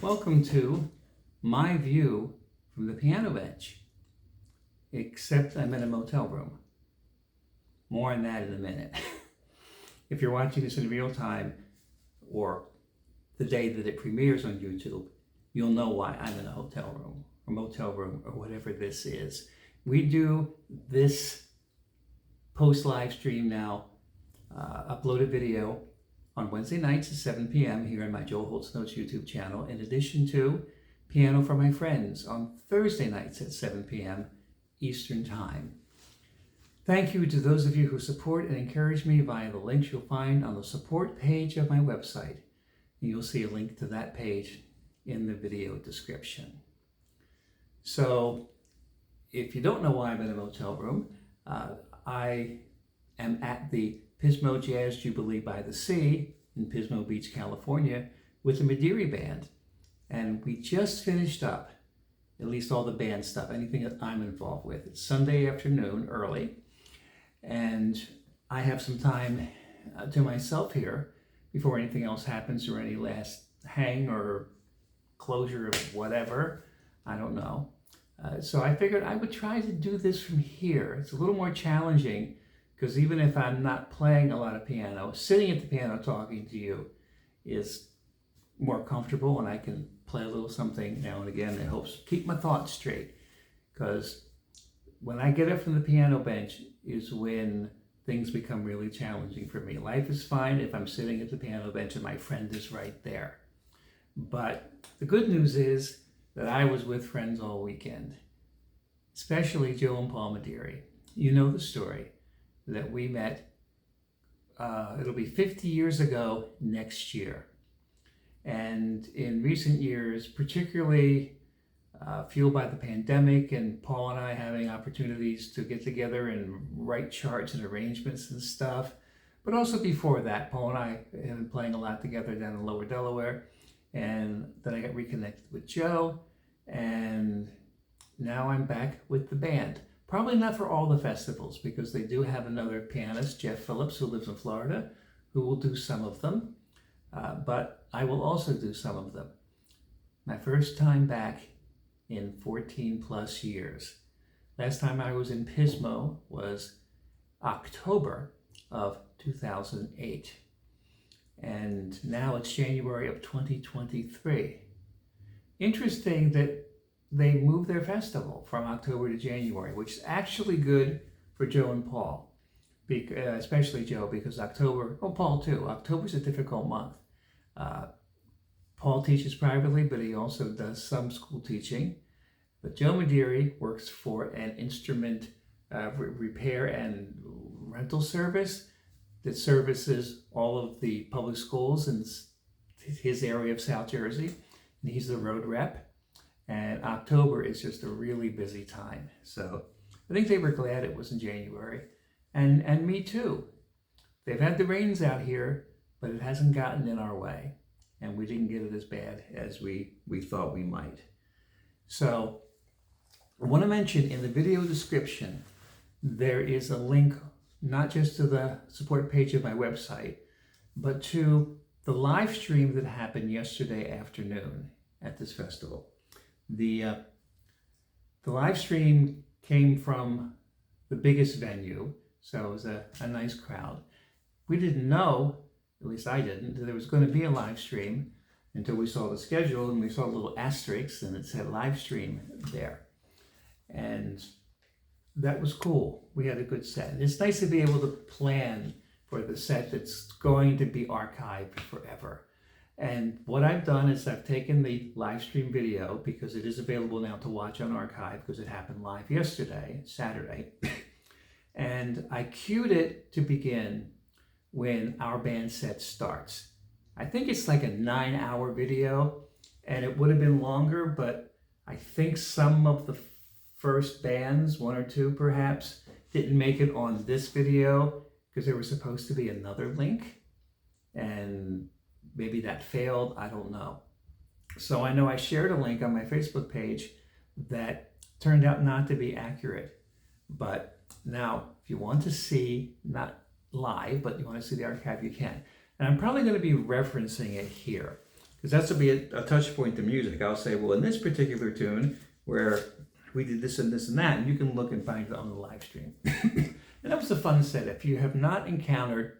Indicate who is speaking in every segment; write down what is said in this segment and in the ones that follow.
Speaker 1: Welcome to my view from the piano bench, except I'm in a motel room. More on that in a minute. If you're watching this in real time or the day that it premieres on YouTube, you'll know why I'm in a hotel room or motel room or whatever this is. We do this post live stream now, upload a video on Wednesday nights at 7 p.m. here on my Joe Holt's Notes YouTube channel, in addition to Piano for My Friends on Thursday nights at 7 p.m. Eastern Time. Thank you to those of you who support and encourage me via the links you'll find on the support page of my website. You'll see a link to that page in the video description. So, if you don't know why I'm in a motel room, I am at the Pismo Jazz Jubilee by the Sea in Pismo Beach, California, with the Madeira Band. And we just finished up, at least all the band stuff, anything that I'm involved with. It's Sunday afternoon, early, and I have some time to myself here before anything else happens or any last hang or closure of whatever. I don't know. So I figured I would try to do this from here. It's a little more challenging because even if I'm not playing a lot of piano, sitting at the piano talking to you is more comfortable, and I can play a little something now and again that helps keep my thoughts straight. Because when I get up from the piano bench is when things become really challenging for me. Life is fine if I'm sitting at the piano bench and my friend is right there. But the good news is that I was with friends all weekend, especially Joe and Paul Madeira. You know the story that we met, it'll be 50 years ago next year. And in recent years, particularly fueled by the pandemic and Paul and I having opportunities to get together and write charts and arrangements and stuff, but also before that, Paul and I have been playing a lot together down in Lower Delaware. And then I got reconnected with Joe, and now I'm back with the band. Probably not for all the festivals, because they do have another pianist, Jeff Phillips, who lives in Florida, who will do some of them, but I will also do some of them. My first time back in 14 plus years. Last time I was in Pismo was October of 2008. And now it's January of 2023. Interesting that they moved their festival from October to January, which is actually good for Joe and Paul, especially Joe, because October, Paul too, October's a difficult month. Paul teaches privately, but he also does some school teaching. But Joe Madeira works for an instrument repair and rental service that services all of the public schools in his area of South Jersey, and he's the road rep. And October is just a really busy time. So I think they were glad it was in January, and me too. They've had the rains out here, but it hasn't gotten in our way, and we didn't get it as bad as we thought we might. So I want to mention in the video description, there is a link not just to the support page of my website, but to the live stream that happened yesterday afternoon at this festival. The live stream came from the biggest venue, so it was a nice crowd. We didn't know, at least I didn't, that there was going to be a live stream until we saw the schedule and we saw a little asterisk and it said live stream there. And that was cool. We had a good set. And it's nice to be able to plan for the set that's going to be archived forever. And what I've done is I've taken the live stream video, because it is available now to watch on archive because it happened live yesterday, Saturday, and I cued it to begin when our band set starts. I think it's like a 9-hour video, and it would have been longer, but I think some of the first bands, one or two perhaps, didn't make it on this video because there was supposed to be another link, and maybe that failed, I don't know. So I know I shared a link on my Facebook page that turned out not to be accurate. But now, if you want to see, not live, but you want to see the archive, you can. And I'm probably going to be referencing it here. because that's will be a touch point to music. I'll say, well, in this particular tune, where we did this and this and that, and you can look and find it on the live stream. And that was a fun set. If you have not encountered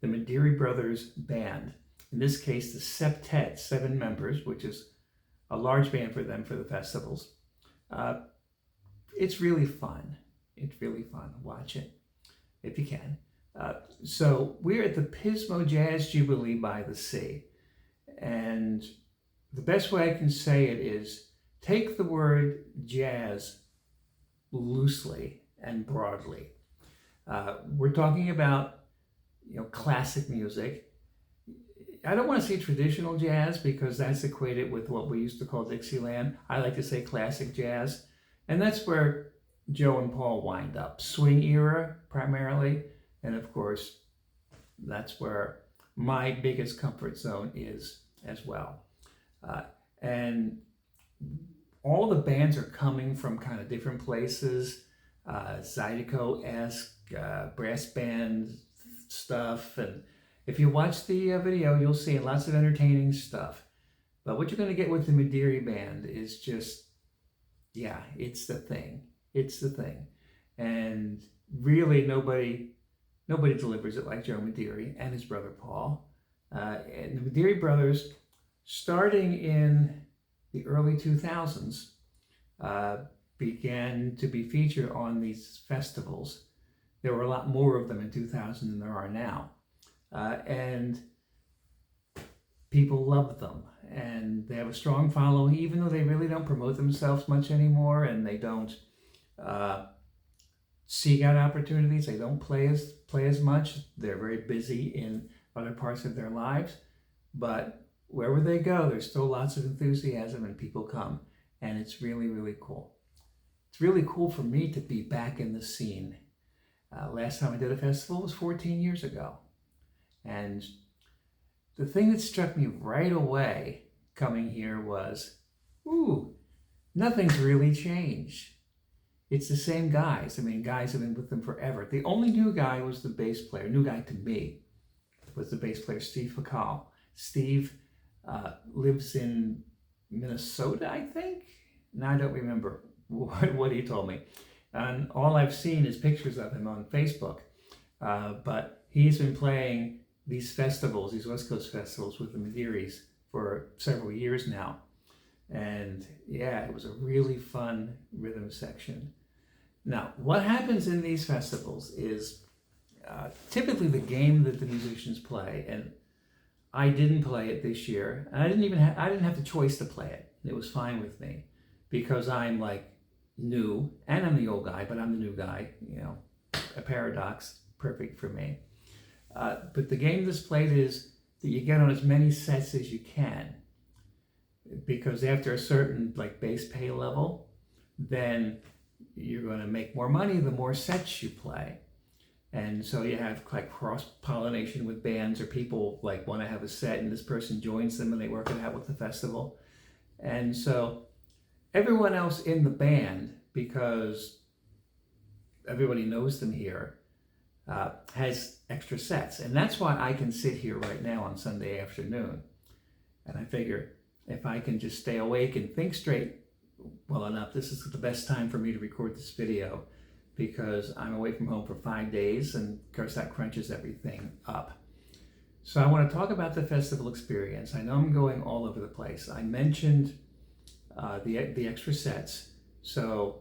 Speaker 1: the Mediri Brothers Band, in this case, the Septet, 7 members, which is a large band for them for the festivals, it's really fun. It's really fun. Watch it if you can. So we're at the Pismo Jazz Jubilee by the Sea. And the best way I can say it is take the word jazz loosely and broadly. We're talking about, classic music. I don't want to say traditional jazz because that's equated with what we used to call Dixieland. I like to say classic jazz. And that's where Joe and Paul wind up. Swing era primarily. And of course, that's where my biggest comfort zone is as well. And all the bands are coming from kind of different places. Zydeco-esque, brass band stuff. And if you watch the video, you'll see lots of entertaining stuff. But what you're going to get with the Mediri Band is just, it's the thing. It's the thing. And really nobody delivers it like Joe Mediri and his brother Paul. And the Mediri brothers, starting in the early 2000s, began to be featured on these festivals. There were a lot more of them in 2000 than there are now. And people loved them. And they have a strong following, even though they really don't promote themselves much anymore, and they don't seek out opportunities. They don't play as much. They're very busy in other parts of their lives. But wherever they go, there's still lots of enthusiasm and people come. And it's really, really cool. It's really cool for me to be back in the scene. Last time I did a festival was 14 years ago. And the thing that struck me right away coming here was, nothing's really changed. It's the same guys. I mean, guys have been with them forever. The only new guy was the bass player. New guy to me was the bass player, Steve Fakal. Steve lives in Minnesota, I think? Now I don't remember what he told me. And all I've seen is pictures of him on Facebook. But he's been playing these festivals, these West Coast festivals with the Mediris for several years now. And it was a really fun rhythm section. Now, what happens in these festivals is typically the game that the musicians play, and I didn't play it this year. And I didn't have the choice to play it. It was fine with me because I'm like new, and I'm the old guy, but I'm the new guy, a paradox, perfect for me. But the game that's played is that you get on as many sets as you can, because after a certain base pay level, then you're going to make more money the more sets you play. And so you have cross-pollination with bands, or people want to have a set and this person joins them and they work it out with the festival. And so everyone else in the band, because everybody knows them here, has extra sets. And that's why I can sit here right now on Sunday afternoon. And I figure if I can just stay awake and think straight well enough, this is the best time for me to record this video, because I'm away from home for 5 days, and of course that crunches everything up. So I want to talk about the festival experience. I know I'm going all over the place. I mentioned the extra sets. So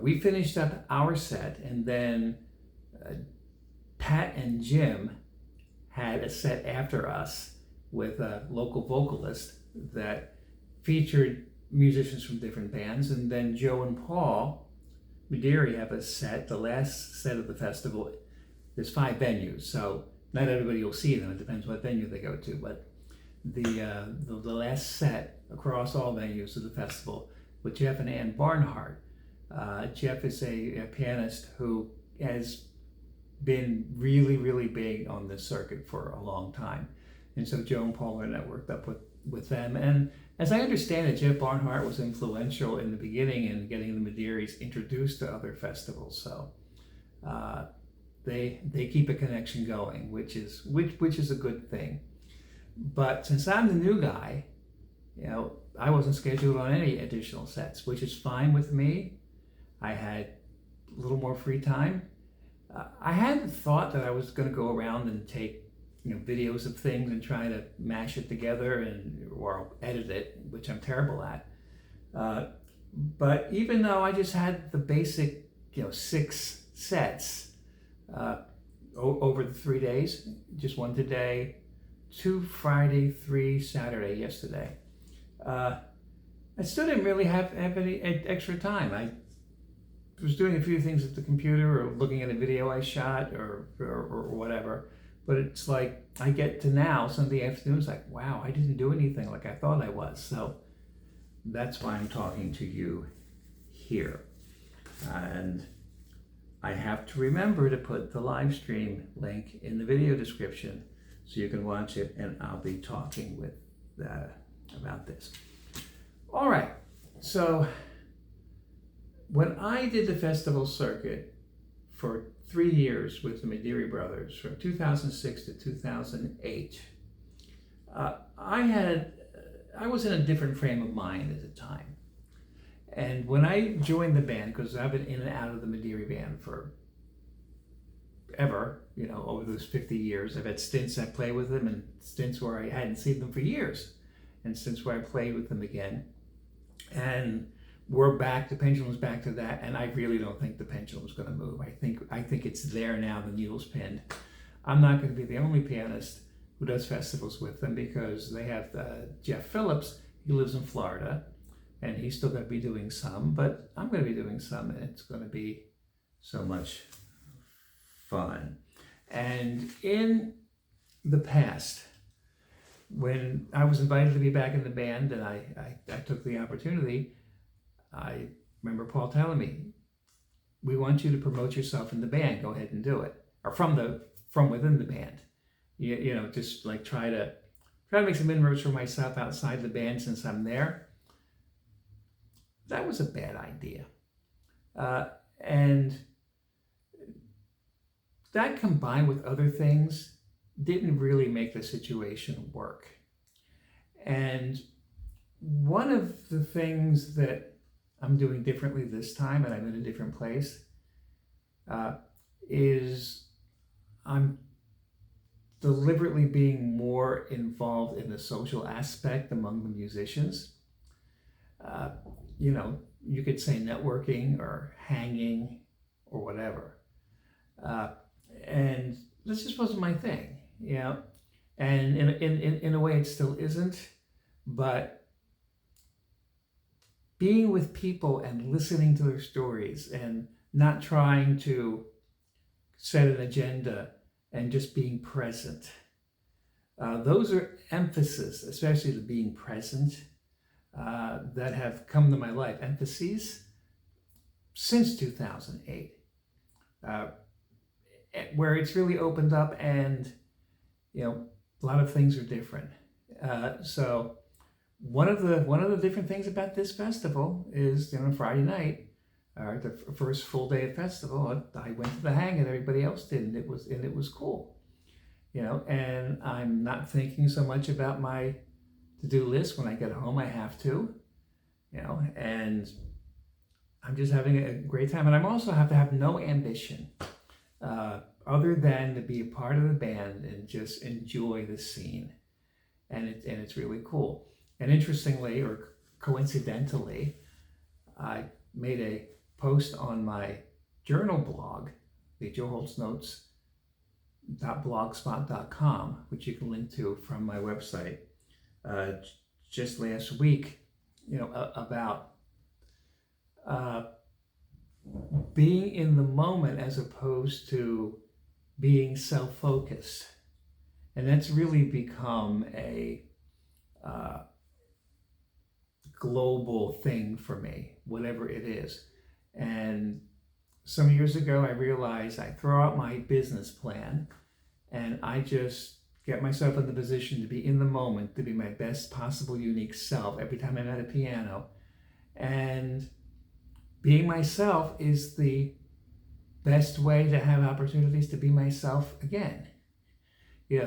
Speaker 1: we finished up our set, and then Pat and Jim had a set after us with a local vocalist that featured musicians from different bands. And then Joe and Paul Mediri have a set, the last set of the festival. There's 5 venues, so not everybody will see them. It depends what venue they go to. But the last set across all venues of the festival with Jeff and Ann Barnhart. Jeff is a pianist who has been really, really big on this circuit for a long time. And so Joe and Paul are networked up with them. And as I understand it, Jeff Barnhart was influential in the beginning in getting the Mediris introduced to other festivals. So they keep a connection going, which is a good thing. But since I'm the new guy, I wasn't scheduled on any additional sets, which is fine with me. I had a little more free time. I hadn't thought that I was going to go around and take videos of things and try to mash it together or edit it, which I'm terrible at. But even though I just had the basic 6 sets over the 3 days, just 1 today, 2 Friday, 3 Saturday yesterday, I still didn't really have any extra time. I was doing a few things at the computer or looking at a video I shot or whatever. But it's like I get to now, Sunday afternoons, like, wow, I didn't do anything like I thought I was. So that's why I'm talking to you here. And I have to remember to put the live stream link in the video description so you can watch it, and I'll be talking with about this. All right, so when I did the festival circuit for 3 years with the Mediri Brothers, from 2006 to 2008, I was in a different frame of mind at the time. And when I joined the band, because I've been in and out of the Mediri band for ever, over those 50 years, I've had stints I played with them and stints where I hadn't seen them for years, and stints where I played with them again. And we're back, the pendulum's back to that, and I really don't think the pendulum's going to move. I think it's there now, the needle's pinned. I'm not going to be the only pianist who does festivals with them, because they have Jeff Phillips. He lives in Florida, and he's still going to be doing some, but I'm going to be doing some, and it's going to be so much fun. And in the past, when I was invited to be back in the band and I took the opportunity, I remember Paul telling me, we want you to promote yourself in the band, go ahead and do it. Or from within the band. Just like try to make some inroads for myself outside the band since I'm there. That was a bad idea. And that, combined with other things, didn't really make the situation work. And one of the things that I'm doing differently this time, and I'm in a different place, is I'm deliberately being more involved in the social aspect among the musicians. You could say networking or hanging or whatever. And this just wasn't my thing, And in a way it still isn't, but being with people and listening to their stories and not trying to set an agenda and just being present. Those are emphases, especially the being present, that have come to my life. Emphases since 2008, where it's really opened up, and a lot of things are different. So one of the different things about this festival is, Friday night, the first full day of festival, I went to the hang and everybody else did, and it was cool, And I'm not thinking so much about my to-do list. When I get home, I have to, and I'm just having a great time. And I also have to have no ambition other than to be a part of the band and just enjoy the scene, and it's really cool. And interestingly, or coincidentally, I made a post on my journal blog, the joeholtznotes.blogspot.com, which you can link to from my website, just last week, about being in the moment as opposed to being self-focused. And that's really become a global thing for me, whatever it is. And some years ago, I realized I throw out my business plan and I just get myself in the position to be in the moment, to be my best possible unique self every time I'm at a piano. And being myself is the best way to have opportunities to be myself again.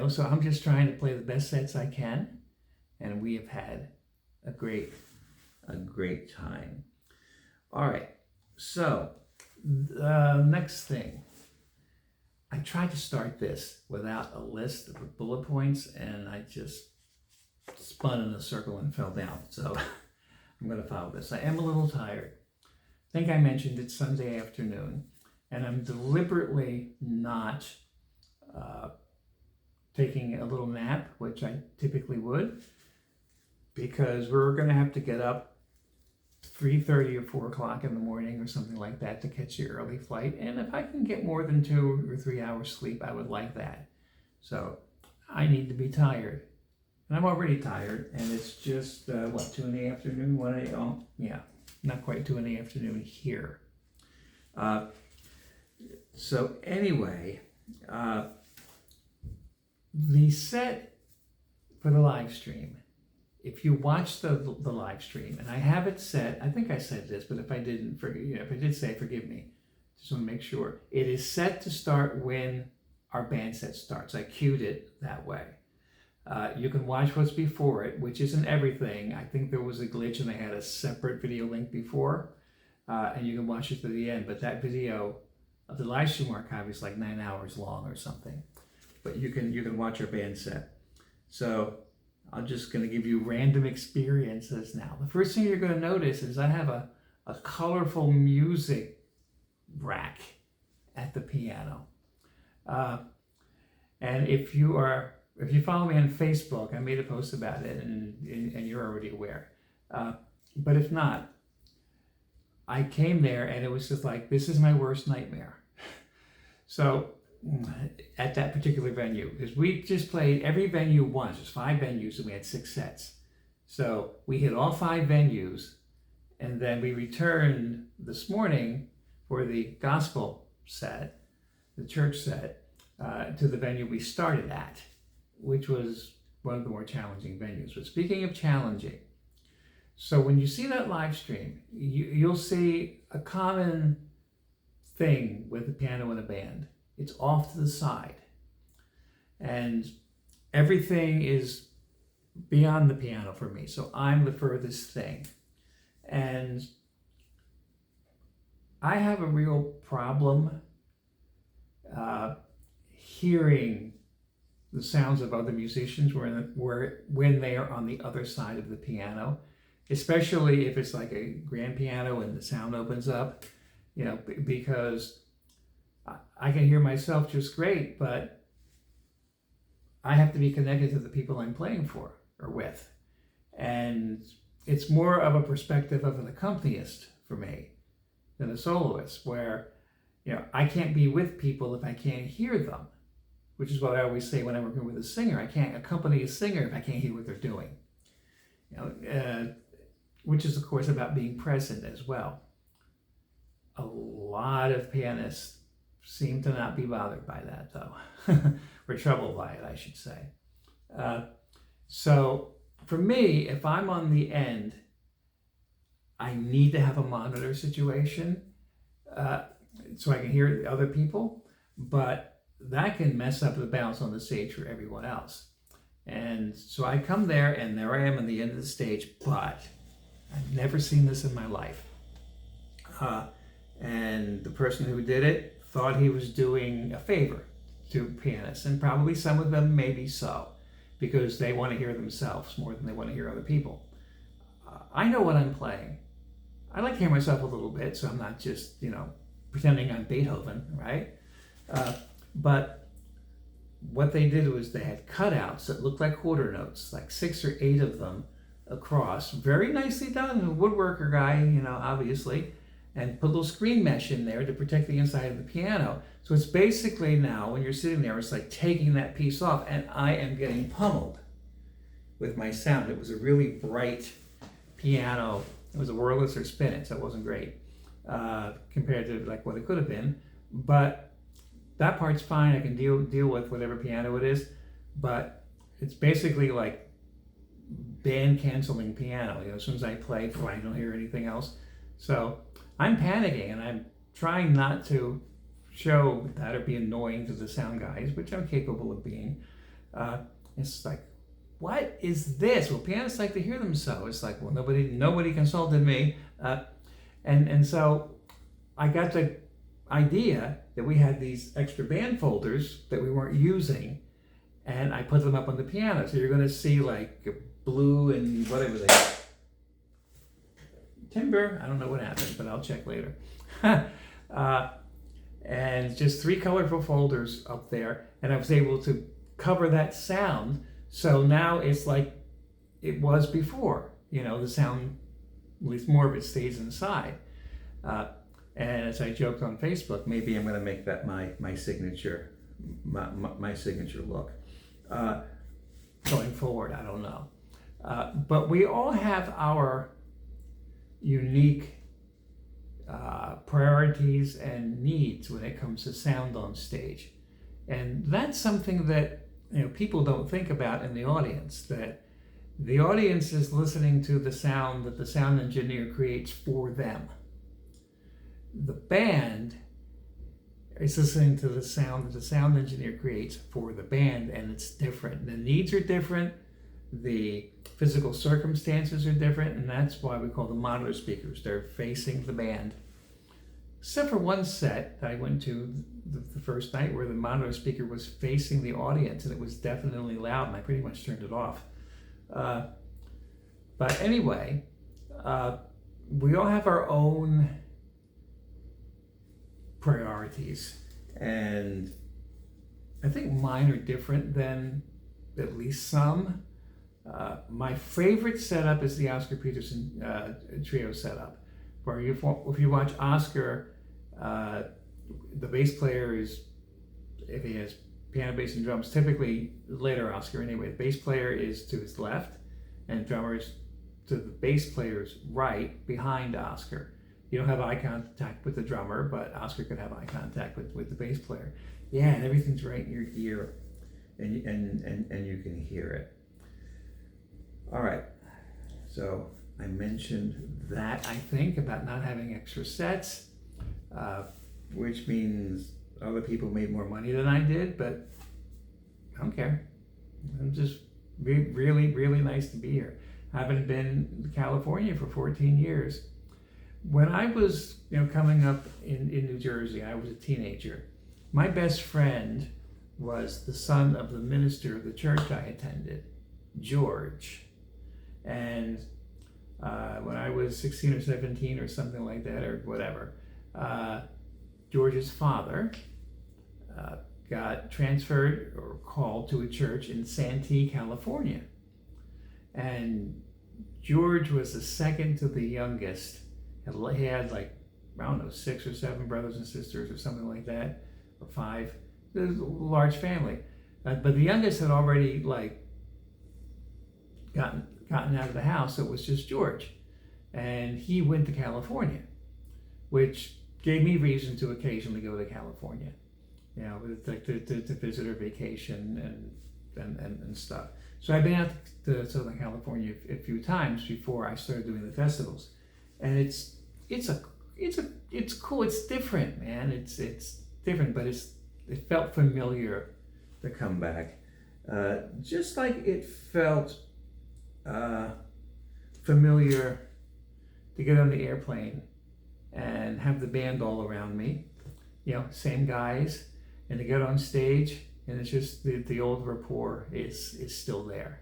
Speaker 1: So I'm just trying to play the best sets I can, and we have had a great time. All right, so the next thing, I tried to start this without a list of bullet points, and I just spun in a circle and fell down. So I'm going to follow this. I am a little tired. I think I mentioned it's Sunday afternoon, and I'm deliberately not taking a little nap, which I typically would, because we're going to have to get up 3:30 or 4 o'clock in the morning or something like that to catch the early flight. And if I can get more than 2 or 3 hours sleep, I would like that. So I need to be tired. And I'm already tired, and it's just, 2 in the afternoon? Not quite 2 in the afternoon here. So anyway, the set for the live stream, if you watch the live stream, and I have it set, I think I said this, but if I didn't, if I did say, forgive me. Just want to make sure. It is set to start when our band set starts. I cued it that way. You can watch what's before it, which isn't everything. I think there was a glitch and they had a separate video link before, and you can watch it to the end. But that video of the live stream archive is like 9 hours long or something. But you can watch our band set. So I'm just going to give you random experiences now. The first thing you're going to notice is I have a colorful music rack at the piano. And if you follow me on Facebook, I made a post about it, and you're already aware. But if not, I came there and it was just like, this is my worst nightmare. So at that particular venue, because we just played every venue once. There's 5 venues and we had 6 sets. So we hit all 5 venues, and then we returned this morning for the gospel set, the church set, to the venue we started at, which was one of the more challenging venues. But speaking of challenging, so when you see that live stream, you'll see a common thing with the piano and a band. It's off to the side, and everything is beyond the piano for me. So I'm the furthest thing, and I have a real problem hearing the sounds of other musicians when they are on the other side of the piano, especially if it's like a grand piano and the sound opens up, because I can hear myself just great, but I have to be connected to the people I'm playing for or with. And it's more of a perspective of an accompanist for me than a soloist, where, I can't be with people if I can't hear them, which is what I always say when I'm working with a singer. I can't accompany a singer if I can't hear what they're doing, which is, of course, about being present as well. A lot of pianists seem to not be bothered by that, though, or troubled by it, I should say. So for me, if I'm on the end, I need to have a monitor situation so I can hear other people, but that can mess up the balance on the stage for everyone else. And so I come there, and there I am on the end of the stage, but I've never seen this in my life. And the person who did it thought he was doing a favor to pianists, and probably some of them maybe so, because they want to hear themselves more than they want to hear other people. I know what I'm playing. I like to hear myself a little bit, so I'm not just, pretending I'm Beethoven, right? But what they did was they had cutouts that looked like quarter notes, like 6 or 8 of them across. Very nicely done. A woodworker guy, obviously, and put a little screen mesh in there to protect the inside of the piano. So it's basically now, when you're sitting there, it's like taking that piece off, and I am getting pummeled with my sound. It was a really bright piano. It was a wordless or spin it, so it wasn't great compared to like what it could have been. But that part's fine. I can deal with whatever piano it is. But it's basically like band canceling piano. As soon as I play, I don't hear anything else. So I'm panicking, and I'm trying not to show that or be annoying to the sound guys, which I'm capable of being. It's like, what is this? Well, pianists like to hear them so. It's like, well, nobody consulted me. And so I got the idea that we had these extra band folders that we weren't using, and I put them up on the piano. So you're going to see like blue and whatever they are. Timber, I don't know what happened, but I'll check later. And just 3 colorful folders up there, and I was able to cover that sound. So now it's like it was before. The sound, at least more of it, stays inside. And as I joked on Facebook, maybe I'm going to make that my signature, my signature look going forward. I don't know, but we all have our unique priorities and needs when it comes to sound on stage, and that's something that people don't think about in the audience. That the audience is listening to the sound that the sound engineer creates for them. The band is listening to the sound that the sound engineer creates for the band, and it's different. The needs are different, the physical circumstances are different, and that's why we call them monitor speakers. They're facing the band. Except for one set that I went to the first night where the monitor speaker was facing the audience, and it was definitely loud, and I pretty much turned it off. But anyway, we all have our own priorities, and I think mine are different than at least some. My favorite setup is the Oscar Peterson trio setup, where if you watch Oscar, the bass player is, if he has piano, bass, and drums, typically later Oscar anyway, the bass player is to his left, and the drummer is to the bass player's right behind Oscar. You don't have eye contact with the drummer, but Oscar could have eye contact with the bass player. Yeah, and everything's right in your ear, and you can hear it. All right, so I mentioned that, I think, about not having extra sets, which means other people made more money than I did, but I don't care. I'm just really, really nice to be here. I haven't been to California for 14 years. When I was, coming up in New Jersey, I was a teenager. My best friend was the son of the minister of the church I attended, George. And when I was 16 or 17 or something like that, or whatever, George's father got transferred or called to a church in Santee, California. And George was the second to the youngest. He had like, I don't know, 6 or 7 brothers and sisters or something like that, or 5. It was a large family. But the youngest had already gotten out of the house, so it was just George. And he went to California, which gave me reason to occasionally go to California, to visit or vacation and stuff. So I've been out to Southern California a few times before I started doing the festivals, and it's cool. It's different, man. It's different, but it felt familiar to come back, just like it felt familiar to get on the airplane and have the band all around me, same guys, and to get on stage, and it's just the old rapport is still there.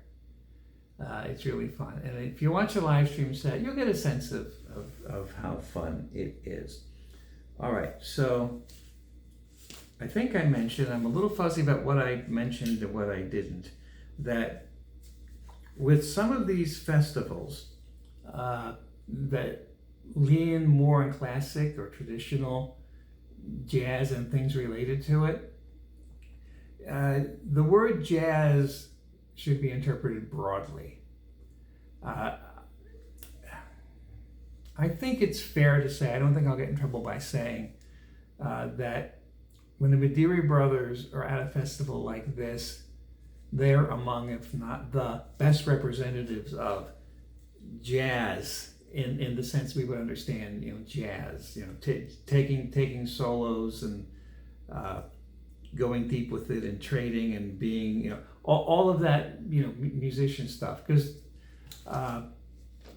Speaker 1: It's really fun, and if you watch a live stream set, you'll get a sense of how fun it is. All right, so I think I mentioned, I'm a little fuzzy about what I mentioned and what I didn't, that with some of these festivals that lean more on classic or traditional jazz and things related to it, the word jazz should be interpreted broadly. I think it's fair to say, I don't think I'll get in trouble by saying that when the Mediri brothers are at a festival like this, they're among, if not the best representatives of jazz in the sense we would understand, jazz, taking solos and going deep with it and trading and being, all of that, musician stuff. Because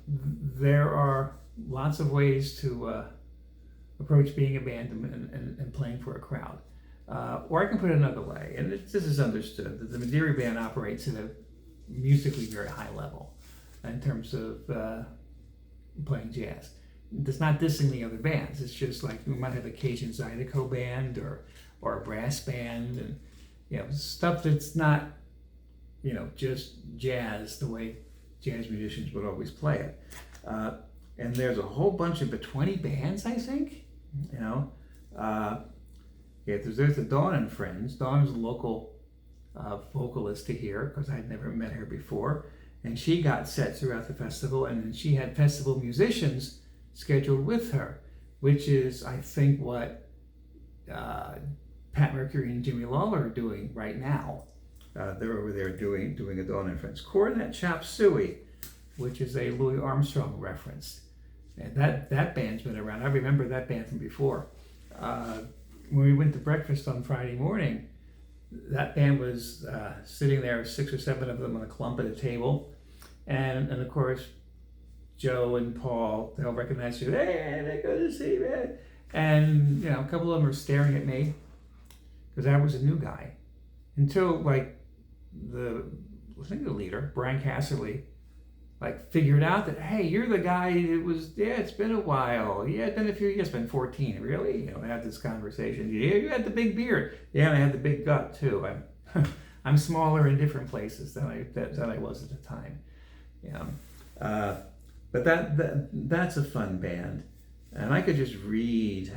Speaker 1: there are lots of ways to approach being a band and playing for a crowd. Or I can put it another way, and this is understood, that the Madeira band operates at a musically very high level in terms of playing jazz. It's not dissing the other bands. It's just like we might have a Cajun Zydeco band or a brass band, and stuff that's not just jazz the way jazz musicians would always play it. And there's a whole bunch of 20 bands, I think. There's the Dawn and Friends. Dawn is a local vocalist to here because I'd never met her before, and she got set throughout the festival, and then she had festival musicians scheduled with her, which is, I think, what Pat Mercury and Jimmy Lawler are doing right now. They're over there doing a Dawn and Friends. Cornet Chop Suey, which is a Louis Armstrong reference. And that band's been around. I remember that band from before. When we went to breakfast on Friday morning, that band was sitting there, 6 or 7 of them on a clump at a table. And of course, Joe and Paul, they'll recognize you. Hey, they're good to see me. And, a couple of them are staring at me because I was a new guy. Until, I think the leader, Brian Casserly, figured out that, hey, you're the guy that was, it's been a while. Yeah, it's been a few years, it's been 14. Really? I had this conversation. Yeah, you had the big beard. Yeah, and I had the big gut, too. I'm smaller in different places than I was at the time. But that's a fun band. And I could just read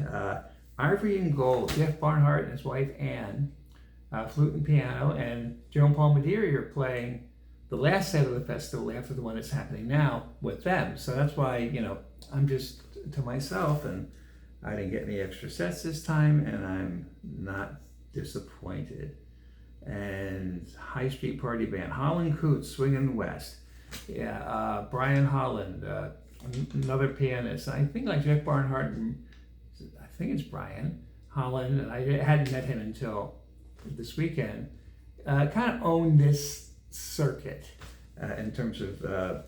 Speaker 1: Ivory and Gold, Jeff Barnhart and his wife Ann, flute and piano, and Joe and Paul Madeira are playing the last set of the festival after the one that's happening now with them. So that's why, I'm just to myself, and I didn't get any extra sets this time, and I'm not disappointed. And High Street Party Band, Holland Coots, Swingin' West. Yeah, Brian Holland, another pianist. I think like Jeff Barnhart, and I think it's Brian Holland, and I hadn't met him until this weekend, kind of owned this circuit in terms of a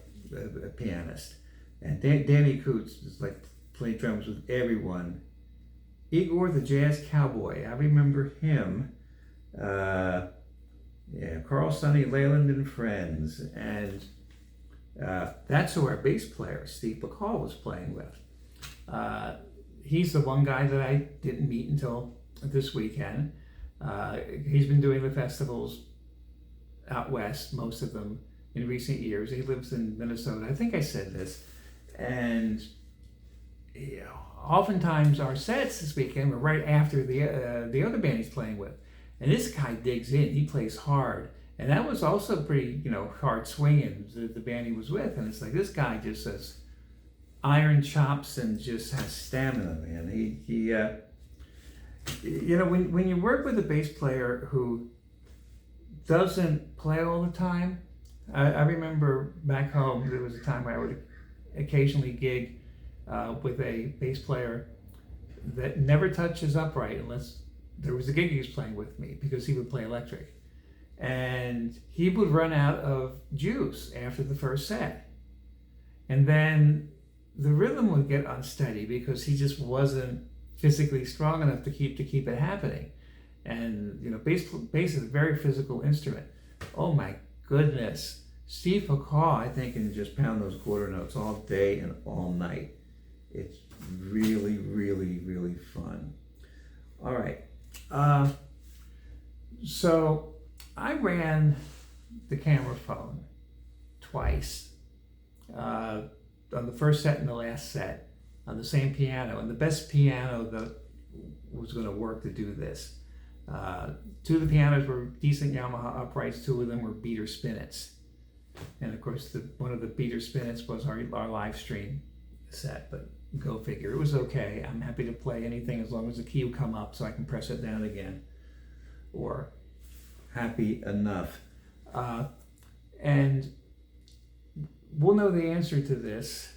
Speaker 1: pianist. And Danny Coots is played drums with everyone. Igor the Jazz Cowboy, I remember him. Carl Sonny Leyland and Friends. And that's who our bass player, Steve McCall, was playing with. He's the one guy that I didn't meet until this weekend. He's been doing the festivals out west, most of them, in recent years. He lives in Minnesota. I think I said this. And oftentimes our sets this weekend were right after the other band he's playing with. And this guy digs in. He plays hard. And that was also pretty, hard swinging, the band he was with. And it's like, this guy just has iron chops and just has stamina, man. When you work with a bass player who doesn't play all the time, I remember back home, there was a time where I would occasionally gig with a bass player that never touches upright unless there was a gig he was playing with me, because he would play electric. And he would run out of juice after the first set. And then the rhythm would get unsteady because he just wasn't physically strong enough to keep it happening. And bass is a very physical instrument. Oh my goodness. Steve McCaw, I think, can just pound those quarter notes all day and all night. It's really, really, really fun. All right. So I ran the camera phone twice. On the first set and the last set, on the same piano, and the best piano that was going to work to do this. 2 of the pianos were decent Yamaha uprights, 2 of them were beater spinets. And of course, one of the beater spinets was our live stream set, but go figure. It was okay. I'm happy to play anything as long as the key will come up so I can press it down again. Or happy enough. And we'll know the answer to this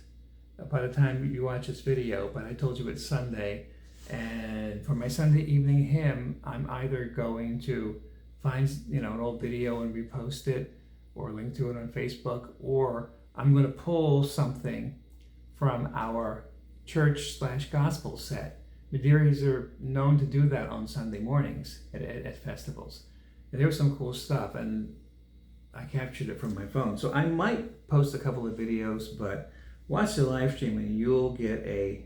Speaker 1: by the time you watch this video, but I told you it's Sunday. And for my Sunday evening hymn, I'm either going to find an old video and repost it, or link to it on Facebook, or I'm going to pull something from our church/gospel set. Madeiras are known to do that on Sunday mornings at festivals. And there was some cool stuff, and I captured it from my phone. So I might post a couple of videos, but watch the live stream and you'll get a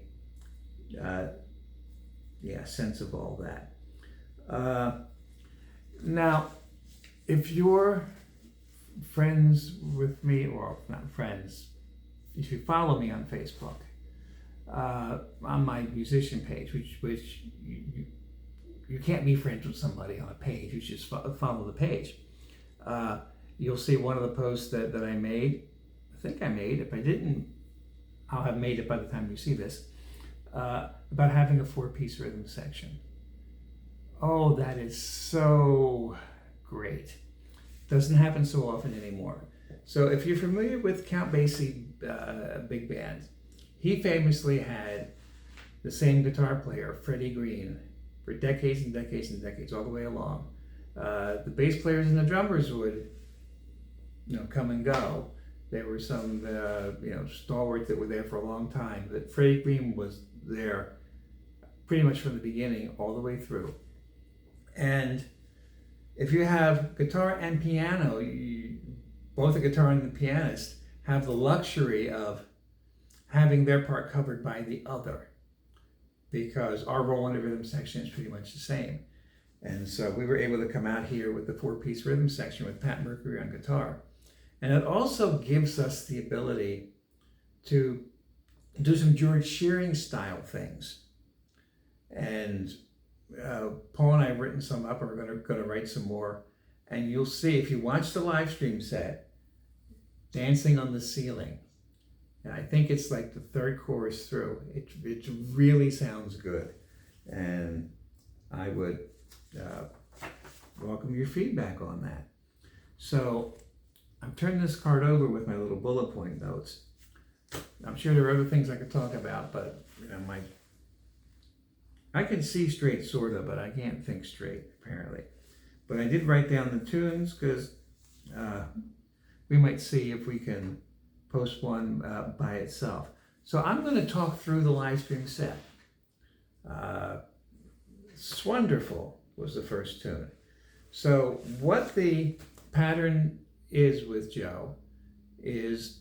Speaker 1: sense of all that. Now, if you're friends with me, or not friends, if you follow me on Facebook, on my musician page, which you can't be friends with somebody on a page, you just follow the page. You'll see one of the posts that I made. I think I made. If I didn't, I'll have made it by the time you see this. About having a 4-piece rhythm section. Oh, that is so great. Doesn't happen so often anymore. So if you're familiar with Count Basie big band, he famously had the same guitar player, Freddie Green, for decades and decades and decades, all the way along. The bass players and the drummers would, come and go. There were some, stalwarts that were there for a long time. But Freddie Green was there pretty much from the beginning all the way through. And if you have guitar and piano, both the guitar and the pianist have the luxury of having their part covered by the other, because our role in the rhythm section is pretty much the same. And so we were able to come out here with the 4-piece rhythm section with Pat Mercury on guitar. And it also gives us the ability to do some George Shearing style things. And Paul and I have written some up, and we're going to write some more. And you'll see, if you watch the live stream set, Dancing on the Ceiling, and I think it's like the 3rd chorus through, it really sounds good. And I would welcome your feedback on that. So I'm turning this card over with my little bullet point notes. I'm sure there are other things I could talk about, but I can see straight, sort of, but I can't think straight, apparently. But I did write down the tunes, because we might see if we can post one by itself. So I'm going to talk through the live stream set. It's Wonderful was the first tune. So what the pattern is with Joe is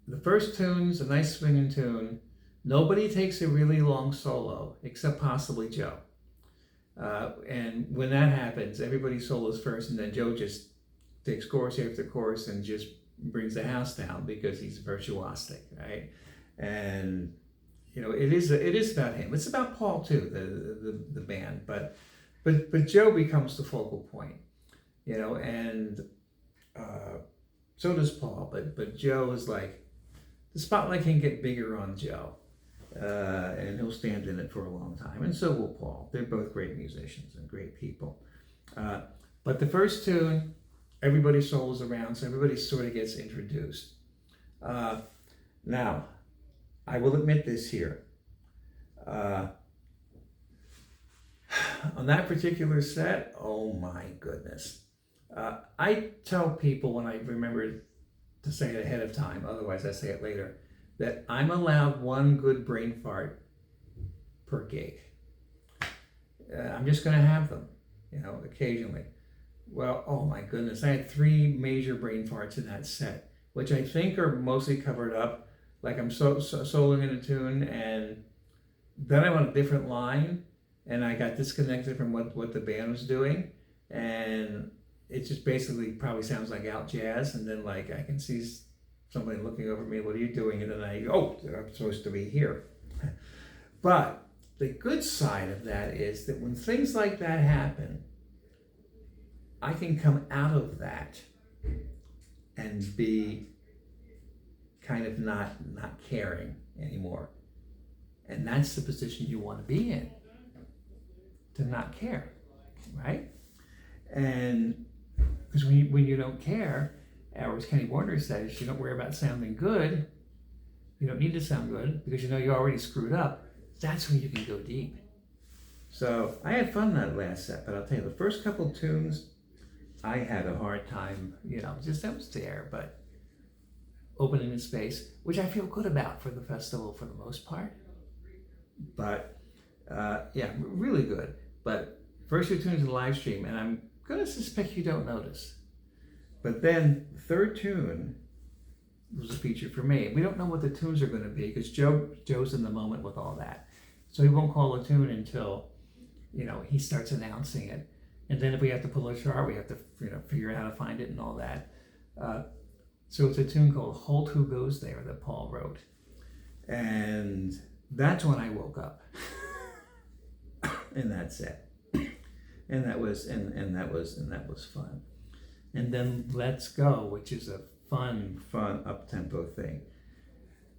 Speaker 1: the first tune's a nice swinging tune. Nobody takes a really long solo, except possibly Joe. And when that happens, everybody solos first, and then Joe just takes chorus after chorus and just brings the house down, because he's virtuosic, right? And it is about him. It's about Paul too, the band, but Joe becomes the focal point, and so does Paul. But Joe is like, the spotlight can get bigger on Joe, and he'll stand in it for a long time, and so will Paul. They're both great musicians and great people. But the first tune, everybody solos around, so everybody sort of gets introduced. Now, I will admit this here. On that particular set, oh my goodness. I tell people when I remember to say it ahead of time, otherwise I say it later, that I'm allowed one good brain fart per gig. I'm just going to have them, occasionally. Well, oh my goodness, I had 3 major brain farts in that set, which I think are mostly covered up. Like I'm soloing in a tune, and then I'm on a different line, and I got disconnected from what the band was doing, and it just basically probably sounds like out jazz, and then like I can see somebody looking over me, what are you doing? And then I go, oh, I'm supposed to be here. But the good side of that is that when things like that happen, I can come out of that and be kind of not caring anymore. And that's the position you want to be in, to not care, right? And because when you don't care, or as Kenny Warner says, you don't worry about sounding good, you don't need to sound good, because you already screwed up. That's when you can go deep. So I had fun that last set, but I'll tell you, the first couple tunes, I had a hard time, just I was there, but opening the space, which I feel good about for the festival for the most part. But yeah, really good. But first two tunes in the live stream, and I'm gonna suspect you don't notice. But then the third tune was a feature for me. We don't know what the tunes are going to be because Joe's in the moment with all that, so he won't call a tune until he starts announcing it. And then if we have to pull a chart, we have to figure out how to find it and all that. So it's a tune called "Holt Who Goes There" that Paul wrote, and that's when I woke up in that set, and that was fun. And then "Let's Go," which is a fun up-tempo thing.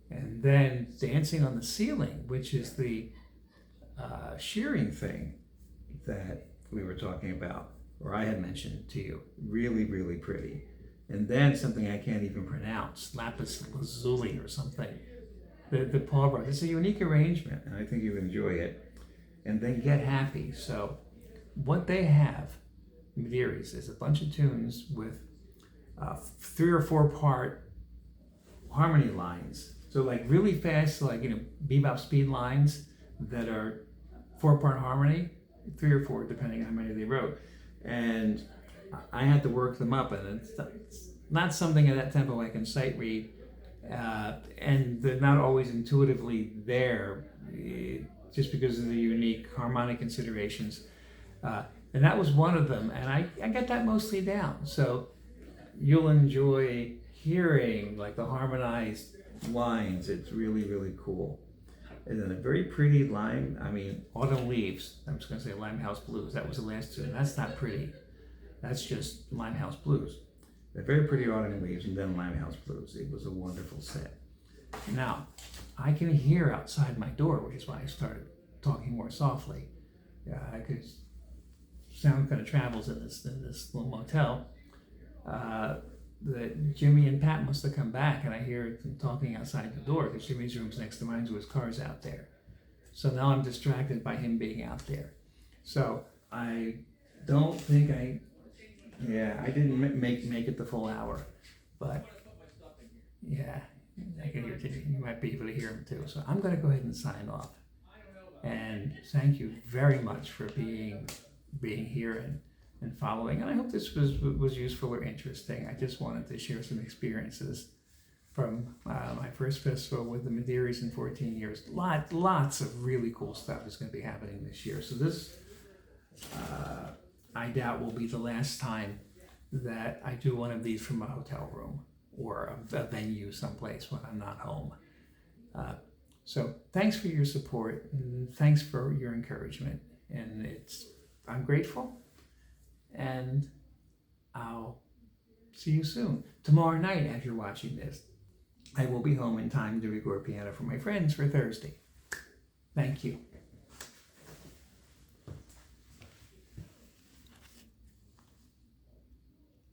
Speaker 1: And then "Dancing on the Ceiling," which is the shearing thing that we were talking about, or I had mentioned to you. Really, really pretty. And then something I can't even pronounce, lapis lazuli or something, that Paul brought. It's a unique arrangement, and I think you enjoy it. And then "Get Happy." So what they have, Medeiros, is a bunch of tunes with 3 or 4 part harmony lines. So like really fast, like bebop speed lines that are 4-part harmony, 3 or 4 depending on how many they wrote. And I had to work them up, and it's not something at that tempo I can sight read, and they're not always intuitively there, just because of the unique harmonic considerations. And that was one of them, and I got that mostly down. So you'll enjoy hearing like the harmonized lines. It's really, really cool. And then a very pretty "Autumn Leaves." I was going to say "Limehouse Blues." That was the last tune. That's not pretty. That's just "Limehouse Blues." A very pretty "Autumn Leaves," and then "Limehouse Blues." It was a wonderful set. Now, I can hear outside my door, which is why I started talking more softly. Because sound kind of travels in this little motel. That Jimmy and Pat must have come back, and I hear them talking outside the door because Jimmy's room's next to mine, so his car's out there. So now I'm distracted by him being out there. So I don't think I didn't make it the full hour, but yeah, I can hear Jimmy. You might be able to hear him too. So I'm going to go ahead and sign off. And thank you very much for being here and following. And I hope this was useful or interesting. I just wanted to share some experiences from my first festival with the Medeiros in 14 years. Lots of really cool stuff is going to be happening this year. So this, I doubt, will be the last time that I do one of these from a hotel room or a venue someplace when I'm not home. So thanks for your support, and thanks for your encouragement. And I'm grateful, and I'll see you soon. Tomorrow night, as you're watching this, I will be home in time to record piano for my friends for Thursday. Thank you.